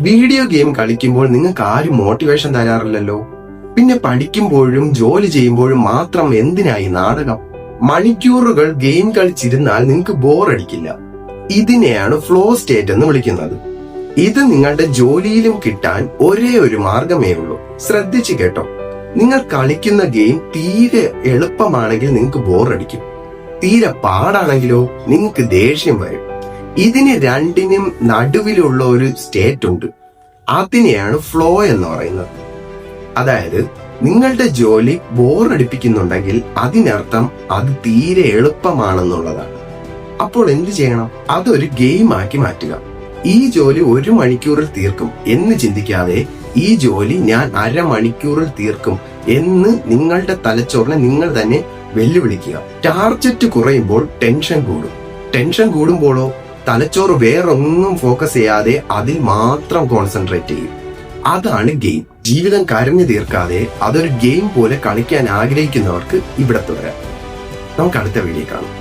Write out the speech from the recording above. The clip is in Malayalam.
വീഡിയോ ഗെയിം കളിക്കുമ്പോൾ നിങ്ങൾക്ക് ആരും മോട്ടിവേഷൻ തരാറില്ലല്ലോ. പിന്നെ പഠിക്കുമ്പോഴും ജോലി ചെയ്യുമ്പോഴും മാത്രം എന്തിനായി നാടകം? മണിക്കൂറുകൾ ഗെയിം കളിച്ചിരുന്നാൽ നിങ്ങൾക്ക് ബോറടിക്കില്ല. ഇതിനെയാണ് ഫ്ലോ സ്റ്റേറ്റ് എന്ന് വിളിക്കുന്നത്. ഇത് നിങ്ങളുടെ ജോലിയിലും കിട്ടാൻ ഒരേ ഒരു മാർഗമേ ഉള്ളൂ. ശ്രദ്ധിച്ചു കേട്ടോ. നിങ്ങൾ കളിക്കുന്ന ഗെയിം തീരെ എളുപ്പമാണെങ്കിൽ നിങ്ങൾക്ക് ബോറടിക്കും. തീരെ പാടാണെങ്കിലോ നിങ്ങൾക്ക് ദേഷ്യം വരും. ഇതിന് രണ്ടിനും നടുവിലുള്ള ഒരു സ്റ്റേറ്റ് ഉണ്ട്. അതിനെയാണ് ഫ്ലോ എന്ന് പറയുന്നത്. അതായത് നിങ്ങളുടെ ജോലി ബോറടിപ്പിക്കുന്നുണ്ടെങ്കിൽ അതിനർത്ഥം അത് തീരെ എളുപ്പമാണെന്നുള്ളതാണ്. അപ്പോൾ എന്ത് ചെയ്യണം? അതൊരു ഗെയിം ആക്കി മാറ്റുക. ഈ ജോലി 1 മണിക്കൂറിൽ തീർക്കും എന്ന് ചിന്തിക്കാതെ ഈ ജോലി ഞാൻ 1/2 മണിക്കൂറിൽ തീർക്കും എന്ന് നിങ്ങളുടെ തലച്ചോറിനെ നിങ്ങൾ തന്നെ വെല്ലുവിളിക്കുക. ടാർഗറ്റ് കുറയുമ്പോൾ ടെൻഷൻ കൂടും. ടെൻഷൻ കൂടുമ്പോഴോ തലച്ചോറ് വേറൊന്നും ഫോക്കസ് ചെയ്യാതെ അതിൽ മാത്രം കോൺസെൻട്രേറ്റ് ചെയ്യും. അതാണ് ഗെയിം. ജീവിതം കരഞ്ഞു തീർക്കാതെ അതൊരു ഗെയിം പോലെ കളിക്കാൻ ആഗ്രഹിക്കുന്നവർക്ക് ഇവിടെ തുടരാം. നമുക്ക് അടുത്ത വീഡിയോ കാണാം.